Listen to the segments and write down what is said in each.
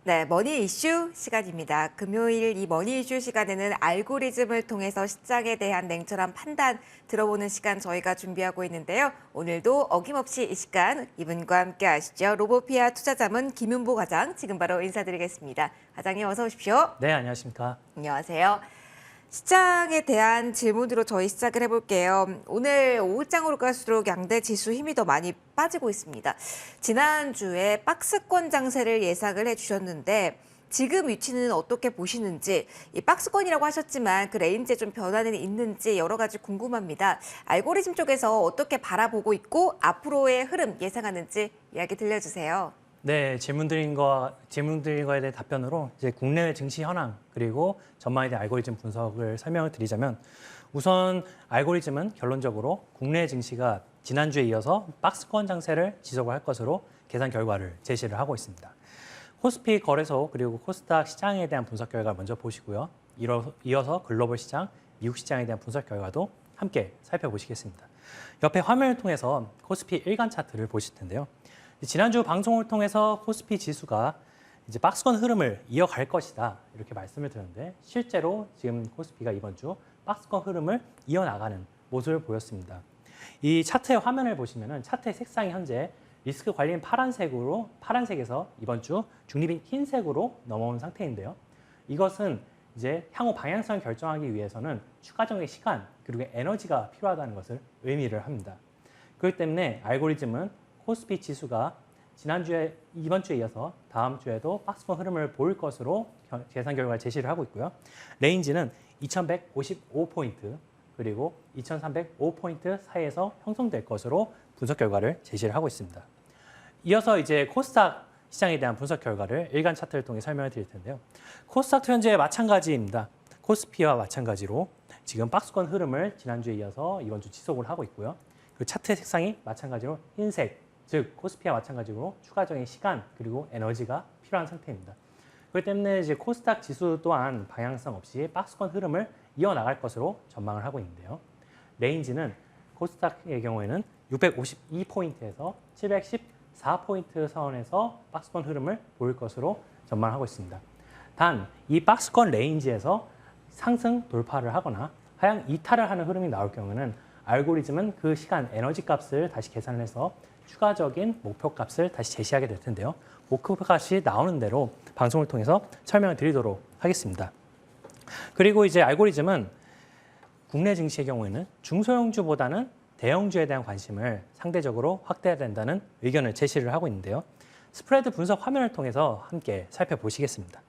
네, 머니 이슈 시간입니다. 금요일 이 머니 이슈 시간에는 알고리즘을 통해서 시장에 대한 냉철한 판단 들어보는 시간 저희가 준비하고 있는데요. 오늘도 어김없이 이 시간 이분과 함께 하시죠. 로보피아 투자자문 김윤보 과장 지금 바로 인사드리겠습니다. 과장님 어서 오십시오. 네, 안녕하십니까. 안녕하세요. 시장에 대한 질문으로 저희 시작을 해볼게요. 오늘 오후장으로 갈수록 양대 지수 힘이 더 많이 빠지고 있습니다. 지난주에 박스권 장세를 예상을 해주셨는데 지금 위치는 어떻게 보시는지, 이 박스권이라고 하셨지만 그 레인지에 좀 변화는 있는지 여러 가지 궁금합니다. 알고리즘 쪽에서 어떻게 바라보고 있고 앞으로의 흐름 예상하는지 이야기 들려주세요. 네, 질문 드린 거에 대한 답변으로 이제 국내외 증시 현황 그리고 전망에 대한 알고리즘 분석을 설명을 드리자면 우선 알고리즘은 결론적으로 국내 증시가 지난주에 이어서 박스권 장세를 지속을 할 것으로 계산 결과를 제시를 하고 있습니다. 코스피 거래소 그리고 코스닥 시장에 대한 분석 결과 먼저 보시고요. 이어서 글로벌 시장, 미국 시장에 대한 분석 결과도 함께 살펴보시겠습니다. 옆에 화면을 통해서 코스피 일간 차트를 보실 텐데요. 지난주 방송을 통해서 코스피 지수가 이제 박스권 흐름을 이어갈 것이다 이렇게 말씀을 드렸는데 실제로 지금 코스피가 이번 주 박스권 흐름을 이어나가는 모습을 보였습니다. 이 차트의 화면을 보시면은 차트의 색상이 현재 리스크 관리인 파란색에서 이번 주 중립인 흰색으로 넘어온 상태인데요. 이것은 이제 향후 방향성을 결정하기 위해서는 추가적인 시간 그리고 에너지가 필요하다는 것을 의미를 합니다. 그렇기 때문에 알고리즘은 코스피 지수가 이번 주에 이어서 다음 주에도 박스권 흐름을 보일 것으로 계산 결과를 제시를 하고 있고요. 레인지는 2155포인트 그리고 2305포인트 사이에서 형성될 것으로 분석 결과를 제시를 하고 있습니다. 이어서 이제 코스닥 시장에 대한 분석 결과를 일간 차트를 통해 설명을 드릴 텐데요. 코스닥도 현재 마찬가지입니다. 코스피와 마찬가지로 지금 박스권 흐름을 지난주에 이어서 이번 주 지속을 하고 있고요. 그 차트의 색상이 마찬가지로 흰색, 즉 코스피와 마찬가지로 추가적인 시간 그리고 에너지가 필요한 상태입니다. 그렇기 때문에 이제 코스닥 지수 또한 방향성 없이 박스권 흐름을 이어나갈 것으로 전망을 하고 있는데요. 레인지는 코스닥의 경우에는 652포인트에서 714포인트 선에서 박스권 흐름을 보일 것으로 전망하고 있습니다. 단 이 박스권 레인지에서 상승 돌파를 하거나 하향 이탈을 하는 흐름이 나올 경우는 알고리즘은 그 시간 에너지 값을 다시 계산을 해서 추가적인 목표 값을 다시 제시하게 될 텐데요. 목표 값이 나오는 대로 방송을 통해서 설명을 드리도록 하겠습니다. 그리고 이제 알고리즘은 국내 증시의 경우에는 중소형주보다는 대형주에 대한 관심을 상대적으로 확대해야 된다는 의견을 제시를 하고 있는데요. 스프레드 분석 화면을 통해서 함께 살펴보시겠습니다.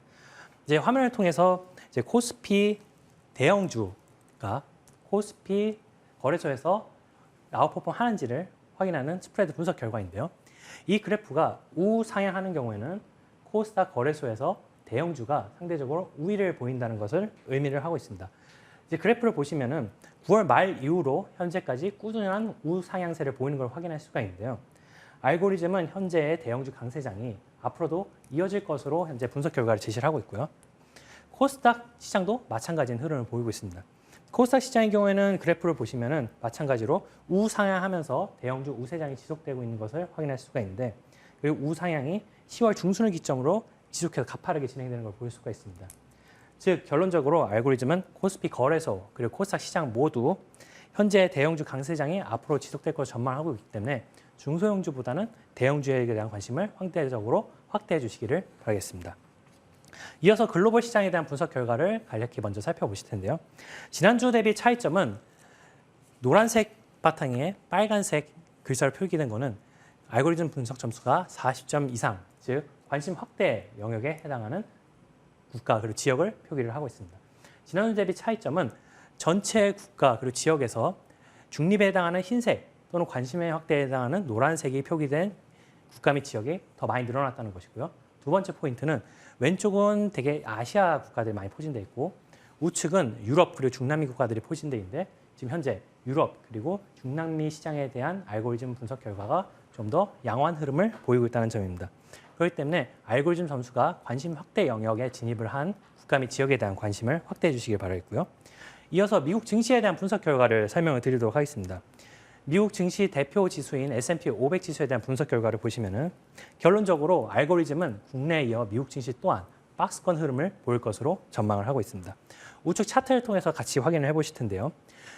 이제 화면을 통해서 이제 코스피 대형주가 코스피 거래소에서 아웃퍼폼 하는지를 확인하는 스프레드 분석 결과인데요. 이 그래프가 우상향하는 경우에는 코스닥 거래소에서 대형주가 상대적으로 우위를 보인다는 것을 의미를 하고 있습니다. 이제 그래프를 보시면은 9월 말 이후로 현재까지 꾸준한 우상향세를 보이는 걸 확인할 수가 있는데요. 알고리즘은 현재의 대형주 강세장이 앞으로도 이어질 것으로 현재 분석 결과를 제시를 하고 있고요. 코스닥 시장도 마찬가지인 흐름을 보이고 있습니다. 코스닥 시장의 경우에는 그래프를 보시면은 마찬가지로 우상향하면서 대형주 우세장이 지속되고 있는 것을 확인할 수가 있는데 그 우상향이 10월 중순을 기점으로 지속해서 가파르게 진행되는 걸 볼 수가 있습니다. 즉 결론적으로 알고리즘은 코스피 거래소 그리고 코스닥 시장 모두 현재 대형주 강세장이 앞으로 지속될 것을 전망하고 있기 때문에 중소형주보다는 대형주에 대한 관심을 확대적으로 확대해 주시기를 바라겠습니다. 이어서 글로벌 시장에 대한 분석 결과를 간략히 먼저 살펴보실 텐데요. 지난주 대비 차이점은 노란색 바탕에 빨간색 글자로 표기된 거는 알고리즘 분석 점수가 40점 이상, 즉 관심 확대 영역에 해당하는 국가 그리고 지역을 표기를 하고 있습니다. 지난주 대비 차이점은 전체 국가 그리고 지역에서 중립에 해당하는 흰색 또는 관심의 확대에 해당하는 노란색이 표기된 국가 및 지역이 더 많이 늘어났다는 것이고요. 두 번째 포인트는 왼쪽은 되게 아시아 국가들이 많이 포진되어 있고 우측은 유럽 그리고 중남미 국가들이 포진되어 있는데 지금 현재 유럽 그리고 중남미 시장에 대한 알고리즘 분석 결과가 좀 더 양호한 흐름을 보이고 있다는 점입니다. 그렇기 때문에 알고리즘 점수가 관심 확대 영역에 진입을 한 국가 및 지역에 대한 관심을 확대해 주시길 바라겠고요. 이어서 미국 증시에 대한 분석 결과를 설명을 드리도록 하겠습니다. 미국 증시 대표 지수인 S&P 500 지수에 대한 분석 결과를 보시면은 결론적으로 알고리즘은 국내에 이어 미국 증시 또한 박스권 흐름을 보일 것으로 전망을 하고 있습니다. 우측 차트를 통해서 같이 확인을 해보실 텐데요.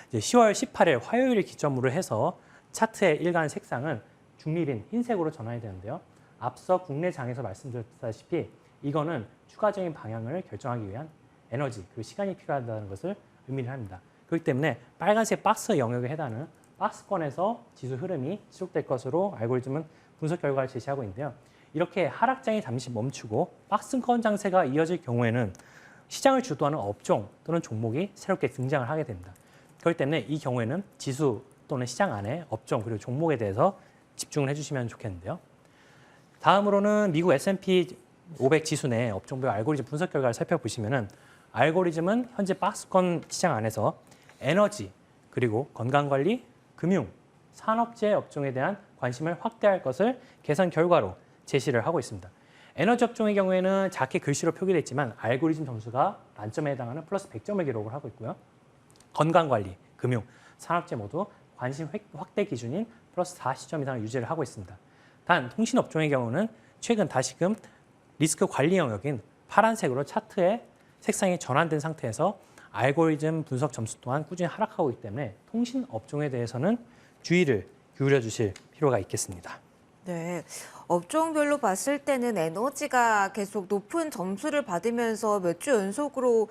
이제 10월 18일 화요일을 기점으로 해서 차트의 일간 색상은 중립인 흰색으로 전환이 되는데요. 앞서 국내 장에서 말씀드렸다시피 이거는 추가적인 방향을 결정하기 위한 에너지 그리고 시간이 필요하다는 것을 의미를 합니다. 그렇기 때문에 빨간색 박스 영역에 해당하는 박스권에서 지수 흐름이 지속될 것으로 알고리즘은 분석 결과를 제시하고 있는데요. 이렇게 하락장이 잠시 멈추고 박스권 장세가 이어질 경우에는 시장을 주도하는 업종 또는 종목이 새롭게 등장을 하게 됩니다. 그렇기 때문에 이 경우에는 지수 또는 시장 안에 업종 그리고 종목에 대해서 집중을 해주시면 좋겠는데요. 다음으로는 미국 S&P 500 지수 내 업종별 알고리즘 분석 결과를 살펴보시면은 알고리즘은 현재 박스권 시장 안에서 에너지 그리고 건강관리, 금융, 산업재 업종에 대한 관심을 확대할 것을 개선 결과로 제시를 하고 있습니다. 에너지 업종의 경우에는 작게 글씨로 표기되어 있지만 알고리즘 점수가 만점에 해당하는 플러스 100점을 기록을 하고 있고요. 건강관리, 금융, 산업재 모두 관심 확대 기준인 플러스 40점 이상을 유지를 하고 있습니다. 단 통신 업종의 경우는 최근 다시금 리스크 관리 영역인 파란색으로 차트의 색상이 전환된 상태에서 알고리즘 분석 점수 또한 꾸준히 하락하고 있기 때문에 통신 업종에 대해서는 주의를 기울여 주실 필요가 있겠습니다. 네, 업종별로 봤을 때는 에너지가 계속 높은 점수를 받으면서 몇 주 연속으로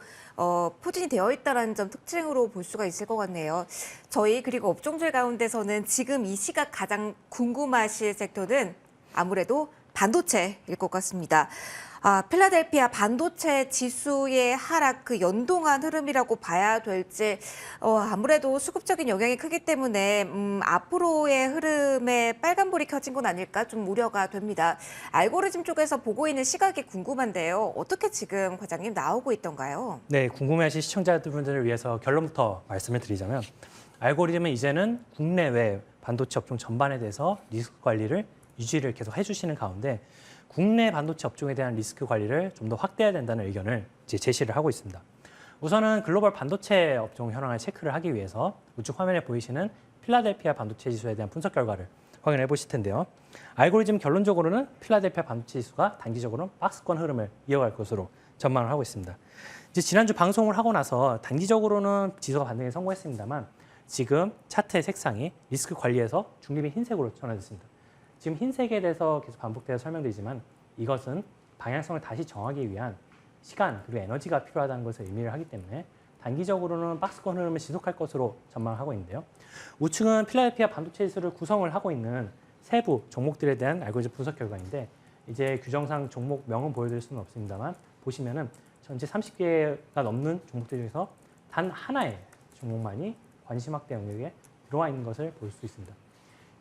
포진이 되어 있다는 점 특징으로 볼 수가 있을 것 같네요. 저희 그리고 업종들 가운데서는 지금 이 시각 가장 궁금하실 섹터는 아무래도 반도체일 것 같습니다. 필라델피아 반도체 지수의 하락 그 연동한 흐름이라고 봐야 될지 아무래도 수급적인 영향이 크기 때문에 앞으로의 흐름에 빨간불이 켜진 건 아닐까 좀 우려가 됩니다. 알고리즘 쪽에서 보고 있는 시각이 궁금한데요. 어떻게 지금 과장님 나오고 있던가요? 네, 궁금해하신 시청자분들을 위해서 결론부터 말씀을 드리자면 알고리즘은 이제는 국내외 반도체 업종 전반에 대해서 리스크 관리를 유지를 계속 해주시는 가운데 국내 반도체 업종에 대한 리스크 관리를 좀 더 확대해야 된다는 의견을 이제 제시를 하고 있습니다. 우선은 글로벌 반도체 업종 현황을 체크를 하기 위해서 우측 화면에 보이시는 필라델피아 반도체 지수에 대한 분석 결과를 확인해 보실 텐데요. 알고리즘 결론적으로는 필라델피아 반도체 지수가 단기적으로는 박스권 흐름을 이어갈 것으로 전망을 하고 있습니다. 이제 지난주 방송을 하고 나서 단기적으로는 지수가 반등에 성공했습니다만 지금 차트의 색상이 리스크 관리에서 중립인 흰색으로 전환됐습니다. 지금 흰색에 대해서 계속 반복되어 설명드리지만 이것은 방향성을 다시 정하기 위한 시간 그리고 에너지가 필요하다는 것을 의미를 하기 때문에 단기적으로는 박스권 흐름을 지속할 것으로 전망하고 있는데요. 우측은 필라델피아 반도체 지수를 구성을 하고 있는 세부 종목들에 대한 알고리즘 분석 결과인데 이제 규정상 종목명은 보여드릴 수는 없습니다만 보시면은 전체 30개가 넘는 종목들 중에서 단 하나의 종목만이 관심 확대 영역에 들어와 있는 것을 볼 수 있습니다.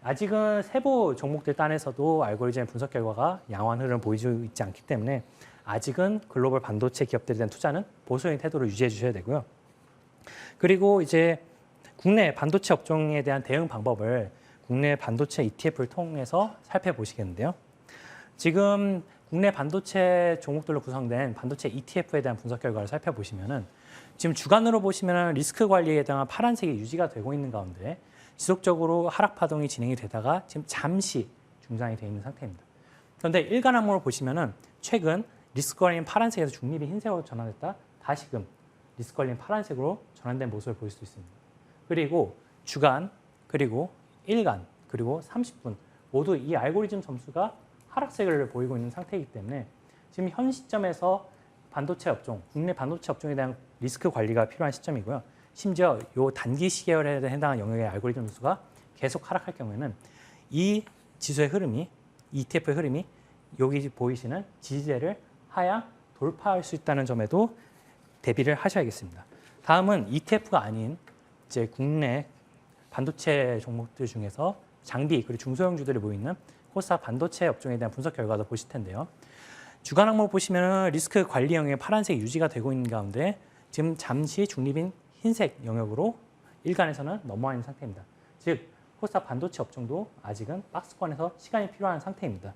아직은 세부 종목들 단에서도 알고리즘 분석 결과가 양호한 흐름을 보이지 있지 않기 때문에 아직은 글로벌 반도체 기업들에 대한 투자는 보수적인 태도를 유지해 주셔야 되고요. 그리고 이제 국내 반도체 업종에 대한 대응 방법을 국내 반도체 ETF를 통해서 살펴보시겠는데요. 지금 국내 반도체 종목들로 구성된 반도체 ETF에 대한 분석 결과를 살펴보시면은 지금 주간으로 보시면은 리스크 관리에 대한 파란색이 유지가 되고 있는 가운데 지속적으로 하락 파동이 진행이 되다가 지금 잠시 중단이 되어 있는 상태입니다. 그런데 일간 항목을 보시면은 최근 리스크 관리는 파란색에서 중립이 흰색으로 전환됐다 다시금 리스크 관리는 파란색으로 전환된 모습을 볼 수 있습니다. 그리고 주간, 그리고 일간, 그리고 30분 모두 이 알고리즘 점수가 하락세를 보이고 있는 상태이기 때문에 지금 현 시점에서 반도체 업종, 국내 반도체 업종에 대한 리스크 관리가 필요한 시점이고요. 심지어 이 단기 시계열에 해당하는 영역의 알고리즘 점수가 계속 하락할 경우에는 이 지수의 흐름이, ETF의 흐름이 여기 보이시는 지지대를 하향 돌파할 수 있다는 점에도 대비를 하셔야겠습니다. 다음은 ETF가 아닌 이제 국내 반도체 종목들 중에서 장비 그리고 중소형주들이 보이는 코스닥 반도체 업종에 대한 분석 결과도 보실 텐데요. 주간 항목 보시면 리스크 관리 영역의 파란색 유지가 되고 있는 가운데 지금 잠시 중립인 흰색 영역으로 일간에서는 넘어와 있는 상태입니다. 즉 코스닥 반도체 업종도 아직은 박스권에서 시간이 필요한 상태입니다.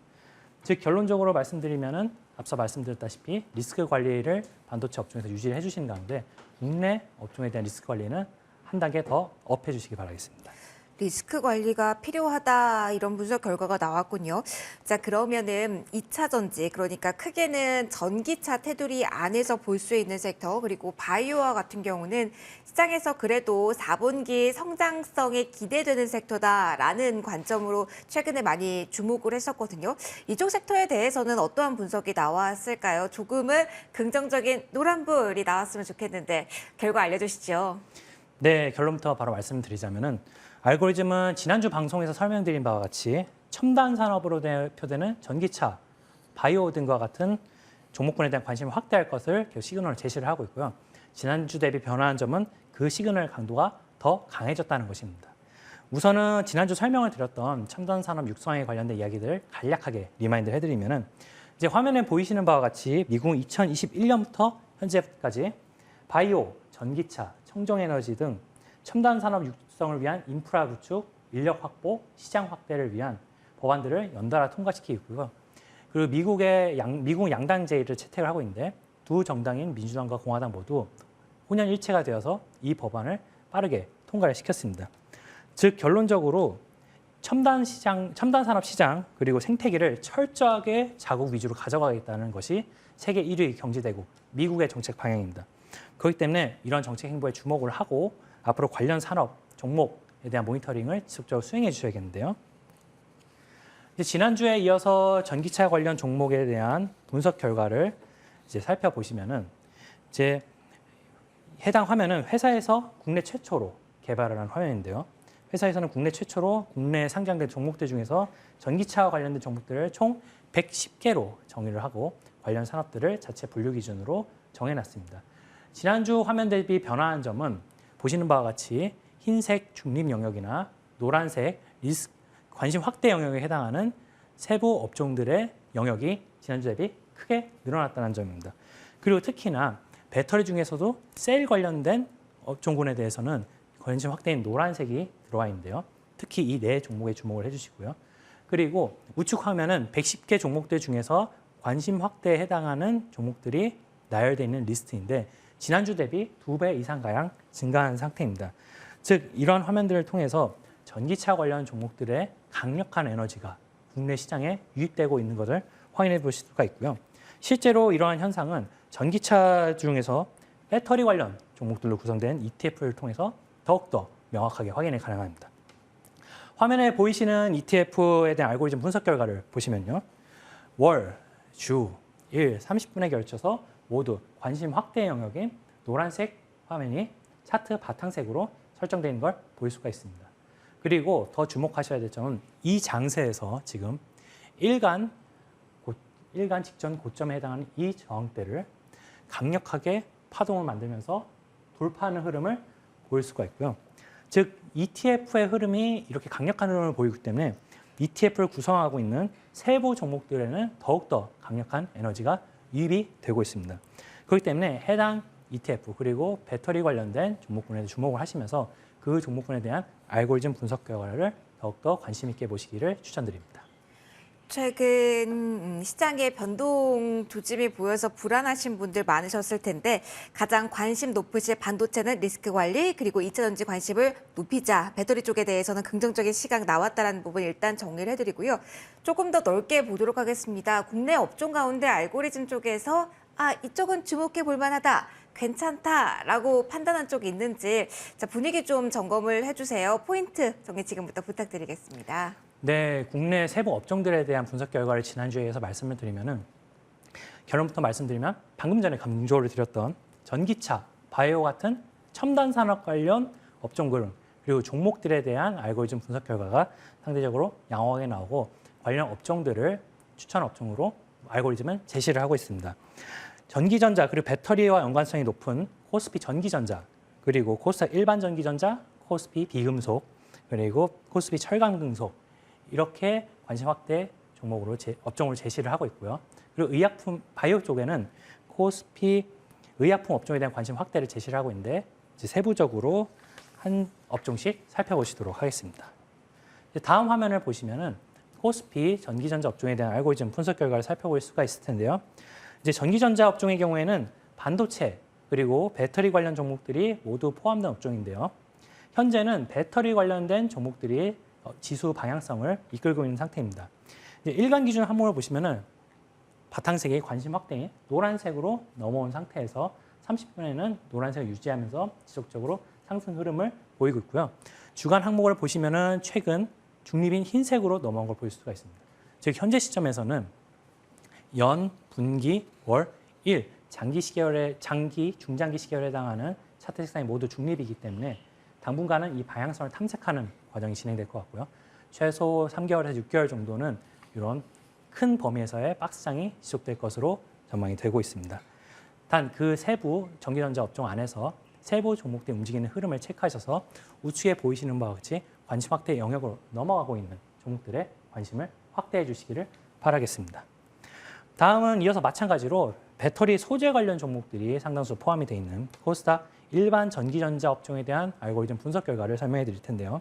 즉 결론적으로 말씀드리면은 앞서 말씀드렸다시피 리스크 관리를 반도체 업종에서 유지를 해주시는 가운데 국내 업종에 대한 리스크 관리는 한 단계 더 업해 주시기 바라겠습니다. 리스크 관리가 필요하다 이런 분석 결과가 나왔군요. 자, 그러면은 2차 전지 그러니까 크게는 전기차 테두리 안에서 볼 수 있는 섹터 그리고 바이오와 같은 경우는 시장에서 그래도 4분기 성장성이 기대되는 섹터다라는 관점으로 최근에 많이 주목을 했었거든요. 이쪽 섹터에 대해서는 어떠한 분석이 나왔을까요? 조금은 긍정적인 노란불이 나왔으면 좋겠는데 결과 알려주시죠. 네, 결론부터 바로 말씀드리자면은 알고리즘은 지난주 방송에서 설명드린 바와 같이 첨단 산업으로 대표되는 전기차, 바이오 등과 같은 종목군에 대한 관심을 확대할 것을 계속 시그널을 제시를 하고 있고요. 지난주 대비 변화한 점은 그 시그널 강도가 더 강해졌다는 것입니다. 우선은 지난주 설명을 드렸던 첨단 산업 육성에 관련된 이야기들을 간략하게 리마인드 해드리면은 이제 화면에 보이시는 바와 같이 미국 2021년부터 현재까지 바이오, 전기차, 청정에너지 등 첨단 산업 육성을 위한 인프라 구축, 인력 확보, 시장 확대를 위한 법안들을 연달아 통과시키고 있고요. 그리고 미국 양당 제의를 채택을 하고 있는데 두 정당인 민주당과 공화당 모두 혼연일체가 되어서 이 법안을 빠르게 통과를 시켰습니다. 즉 결론적으로 첨단 산업 시장 그리고 생태계를 철저하게 자국 위주로 가져가겠다는 것이 세계 1위 경제대국 미국의 정책 방향입니다. 그렇기 때문에 이런 정책 행보에 주목을 하고 앞으로 관련 산업 종목에 대한 모니터링을 지속적으로 수행해 주셔야겠는데요. 이제 지난주에 이어서 전기차 관련 종목에 대한 분석 결과를 이제 살펴보시면은 이제 해당 화면은 회사에서 국내 최초로 개발을 한 화면인데요. 회사에서는 국내 최초로 국내에 상장된 종목들 중에서 전기차와 관련된 종목들을 총 110개로 정의를 하고 관련 산업들을 자체 분류 기준으로 정해놨습니다. 지난주 화면 대비 변화한 점은 보시는 바와 같이 흰색 중립 영역이나 노란색 리스크 관심 확대 영역에 해당하는 세부 업종들의 영역이 지난주 대비 크게 늘어났다는 점입니다. 그리고 특히나 배터리 중에서도 셀 관련된 업종군에 대해서는 관심 확대인 노란색이 들어와 있는데요. 특히 이 네 종목에 주목을 해주시고요. 그리고 우측 화면은 110개 종목들 중에서 관심 확대에 해당하는 종목들이 나열되어 있는 리스트인데 지난주 대비 2배 이상가량 증가한 상태입니다. 즉 이러한 화면들을 통해서 전기차 관련 종목들의 강력한 에너지가 국내 시장에 유입되고 있는 것을 확인해 보실 수가 있고요. 실제로 이러한 현상은 전기차 중에서 배터리 관련 종목들로 구성된 ETF를 통해서 더욱더 명확하게 확인이 가능합니다. 화면에 보이시는 ETF에 대한 알고리즘 분석 결과를 보시면요. 월, 주, 일, 30분에 걸쳐서 모두 관심 확대 영역인 노란색 화면이 차트 바탕색으로 설정되어 있는 걸 볼 수가 있습니다. 그리고 더 주목하셔야 될 점은 이 장세에서 지금 일간 직전 고점에 해당하는 이 저항대를 강력하게 파동을 만들면서 돌파하는 흐름을 보일 수가 있고요. 즉 ETF의 흐름이 이렇게 강력한 흐름을 보이기 때문에 ETF를 구성하고 있는 세부 종목들에는 더욱더 강력한 에너지가 유입이 되고 있습니다. 그렇기 때문에 해당 ETF 그리고 배터리 관련된 종목군에 주목을 하시면서 그 종목군에 대한 알고리즘 분석 결과를 더욱더 관심 있게 보시기를 추천드립니다. 최근 시장의 변동 조짐이 보여서 불안하신 분들 많으셨을 텐데 가장 관심 높으실 반도체는 리스크 관리 그리고 2차 전지 관심을 높이자 배터리 쪽에 대해서는 긍정적인 시각 나왔다는 부분 일단 정리를 해드리고요. 조금 더 넓게 보도록 하겠습니다. 국내 업종 가운데 알고리즘 쪽에서 이쪽은 주목해 볼 만하다. 괜찮다라고 판단한 쪽이 있는지 자, 분위기 좀 점검을 해주세요. 포인트 정리 지금부터 부탁드리겠습니다. 네, 국내 세부 업종들에 대한 분석 결과를 지난주에 해서 말씀을 드리면은 결론부터 말씀드리면 방금 전에 강조를 드렸던 전기차, 바이오 같은 첨단 산업 관련 업종군 그리고 종목들에 대한 알고리즘 분석 결과가 상대적으로 양호하게 나오고 관련 업종들을 추천 업종으로 알고리즘은 제시를 하고 있습니다. 전기전자 그리고 배터리와 연관성이 높은 코스피 전기전자 그리고 코스닥 일반 전기전자, 코스피 비금속 그리고 코스피 철강금속 이렇게 관심 확대 종목으로 업종으로 제시를 하고 있고요. 그리고 의약품 바이오 쪽에는 코스피 의약품 업종에 대한 관심 확대를 제시를 하고 있는데 이제 세부적으로 한 업종씩 살펴보시도록 하겠습니다. 다음 화면을 보시면은 코스피 전기전자 업종에 대한 알고리즘 분석 결과를 살펴볼 수가 있을 텐데요. 이제 전기전자 업종의 경우에는 반도체 그리고 배터리 관련 종목들이 모두 포함된 업종인데요. 현재는 배터리 관련된 종목들이 지수 방향성을 이끌고 있는 상태입니다. 이제 일간 기준 항목을 보시면은 바탕색의 관심 확대인 노란색으로 넘어온 상태에서 30분에는 노란색을 유지하면서 지속적으로 상승 흐름을 보이고 있고요. 주간 항목을 보시면은 최근 중립인 흰색으로 넘어온 걸 볼 수가 있습니다. 즉 현재 시점에서는 연, 분기, 월, 일 장기 시계열의 중장기 시계열에 해당하는 차트 색상이 모두 중립이기 때문에 당분간은 이 방향성을 탐색하는 과정이 진행될 것 같고요. 최소 3개월에서 6개월 정도는 이런 큰 범위에서의 박스장이 지속될 것으로 전망이 되고 있습니다. 단 그 세부 전기전자 업종 안에서 세부 종목들이 움직이는 흐름을 체크하셔서 우측에 보이시는 바와 같이 관심 확대 영역으로 넘어가고 있는 종목들의 관심을 확대해 주시기를 바라겠습니다. 다음은 이어서 마찬가지로 배터리 소재 관련 종목들이 상당수 포함이 되어 있는 코스닥 일반 전기전자 업종에 대한 알고리즘 분석 결과를 설명해 드릴 텐데요.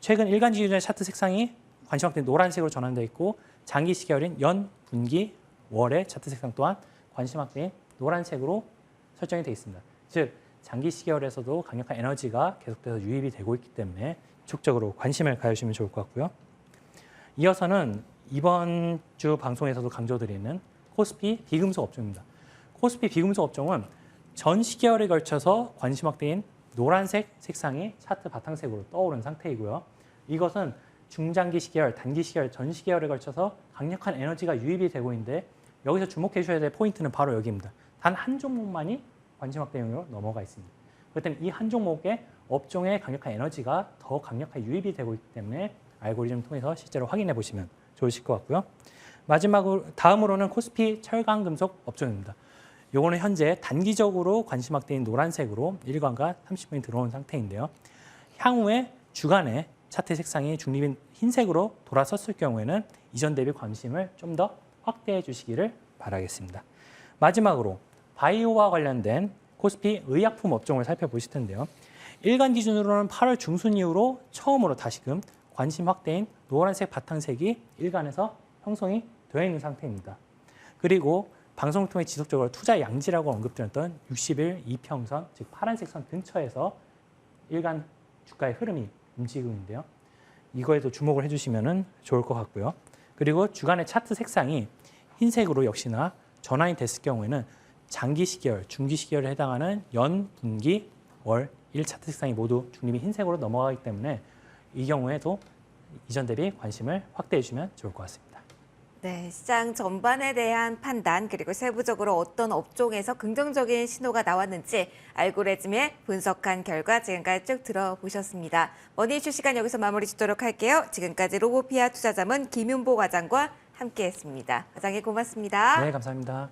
최근 일간지 기준의 차트 색상이 관심 확대 노란색으로 전환되어 있고 장기 시계열인 연, 분기, 월의 차트 색상 또한 관심 확대인 노란색으로 설정이 되어 있습니다. 즉 장기 시계열에서도 강력한 에너지가 계속돼서 유입이 되고 있기 때문에 지속적으로 관심을 가져주시면 좋을 것 같고요. 이어서는 이번 주 방송에서도 강조드리는 코스피 비금속 업종입니다. 코스피 비금속 업종은 전 시계열에 걸쳐서 관심 확대인 노란색 색상이 차트 바탕색으로 떠오른 상태이고요. 이것은 중장기 시계열, 단기 시계열, 전 시계열에 걸쳐서 강력한 에너지가 유입이 되고 있는데 여기서 주목해 주셔야 될 포인트는 바로 여기입니다. 단 한 종목만이 관심 확대 영역으로 넘어가 있습니다. 그렇기 때문에 이 한 종목의 업종의 강력한 에너지가 더 강력하게 유입이 되고 있기 때문에 알고리즘을 통해서 실제로 확인해 보시면 좋으실 것 같고요. 마지막으로 다음으로는 코스피 철강금속 업종입니다. 요거는 현재 단기적으로 관심 확대인 노란색으로 일간과 30분이 들어온 상태인데요. 향후에 주간에 차트 색상이 중립인 흰색으로 돌아섰을 경우에는 이전 대비 관심을 좀 더 확대해 주시기를 바라겠습니다. 마지막으로 바이오와 관련된 코스피 의약품 업종을 살펴보실 텐데요. 일간 기준으로는 8월 중순 이후로 처음으로 다시금 관심 확대인 노란색 바탕색이 일간에서 형성이 되어 있는 상태입니다. 그리고 방송을 통해 지속적으로 투자 양지라고 언급드렸던 60일 이평선, 즉 파란색 선 근처에서 일간 주가의 흐름이 움직이고 있는데요. 이거에도 주목을 해주시면 좋을 것 같고요. 그리고 주간의 차트 색상이 흰색으로 역시나 전환이 됐을 경우에는 장기 시계열, 중기 시계열에 해당하는 연, 분기, 월, 일 차트 색상이 모두 중립이 흰색으로 넘어가기 때문에 이 경우에도 이전 대비 관심을 확대해 주시면 좋을 것 같습니다. 네, 시장 전반에 대한 판단 그리고 세부적으로 어떤 업종에서 긍정적인 신호가 나왔는지 알고리즘에 분석한 결과 지금까지 쭉 들어보셨습니다. 머니이슈 시간 여기서 마무리 짓도록 할게요. 지금까지 로보피아 투자자문 김윤보 과장과 함께했습니다. 과장님 고맙습니다. 네, 감사합니다.